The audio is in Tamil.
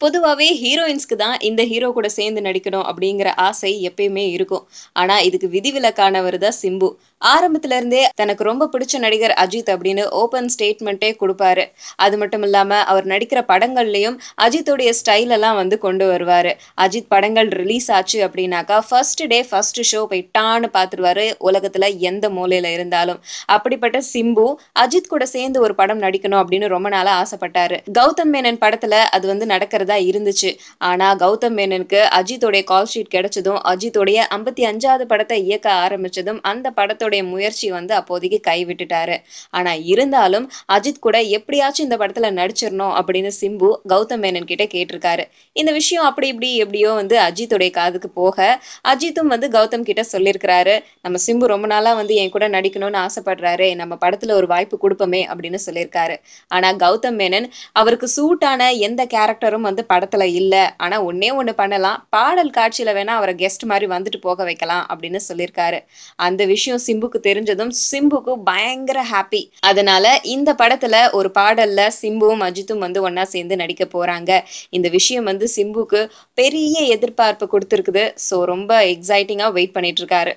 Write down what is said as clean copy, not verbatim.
பொதுவாவே ஹீரோயின்ஸ்க்கு தான் இந்த ஹீரோ கூட சேர்ந்து நடிக்கணும் அப்படிங்கிற ஆசை எப்பயுமே இருக்கும். ஆனா இதுக்கு விதிவிலக்கானவர் தான் சிம்பு. ஆரம்பத்துல இருந்தே தனக்கு ரொம்ப பிடிச்ச நடிகர் அஜித் அப்படின்னு ஓப்பன் ஸ்டேட்மெண்ட்டே குடுப்பாரு. அது மட்டும் இல்லாம அவர் நடிக்கிற படங்கள்லயும் அஜித்துடைய ஸ்டைல் எல்லாம் வந்து கொண்டு வருவாரு. அஜித் படங்கள் ரிலீஸ் ஆச்சு அப்படின்னாக்கா ஃபர்ஸ்ட் டே ஃபர்ஸ்ட் ஷோ போய் டான்னு பார்த்துருவாரு. உலகத்துல எந்த மூலையில இருந்தாலும். அப்படிப்பட்ட சிம்பு அஜித் கூட சேர்ந்து ஒரு படம் நடிக்கணும் அப்படின்னு ரொம்ப நாளா ஆசைப்பட்டாரு. கௌதம் மேனன் படத்துல அது வந்து நடக்கிறதா இருந்துச்சு. ஆனா கௌதம் மேனனுக்கு அஜித்தோடைய கால் ஷீட் கிடைச்சதும், அஜித்தோடைய 55வது படத்தை இயக்க ஆரம்பிச்சதும், அந்த படத்தோடைய முயற்சி வந்து அப்போதைக்கு கைவிட்டுட்டாரு. ஆனா இருந்தாலும் அஜித் கூட எப்படியாச்சும் இந்த படத்துல நடிச்சிரணும் அப்படின்னு சிம்பு கௌதம் மேனன் கிட்ட கேட்டிருக்காரு. இந்த விஷயம் அப்படி இப்படி எப்படியோ வந்து அஜித்துடைய காதுக்கு போக, அஜித்தும் வந்து கௌதம் கிட்ட சொல்லியிருக்கிறாரு. நம்ம சிம்பு ரொம்ப நாளா வந்து என் கூட நடிக்கணும்னு ஆசைப்படுறாரு. நம்ம படத்துல ஒரு வாய்ப்பு குடுப்போமே அப்படின்னு சொல்லியிருக்காரு. ஆனா கௌதம் மேனன் அவருக்கு சூட்டான எந்த கேரக்டரும் வந்து படத்துல இல்ல. ஆனா ஒண்ணே ஒண்ணு பண்ணலாம். பாடல் காட்சியில வேணா அவர கெஸ்ட் மாரி வந்துட்டு போக வைக்கலாம் அப்படின்னு சொல்லியிருக்காரு. அந்த விஷயம் சிம்புக்கு தெரிஞ்சதும் சிம்புக்கு பயங்கர ஹாப்பி. அதனால இந்த படத்துல ஒரு பாடல்ல சிம்புவும் அஜித்தும் வந்து ஒண்ணா சேர்ந்து நடிக்க போறாங்க. இந்த விஷயம் வந்து சிம்புக்கு பெரிய எதிர்பார்ப்பு குடுத்திருக்குது. சோ ரொம்ப எக்ஸைட்டிங்கா வெயிட் பண்ணிட்டு இருக்காரு.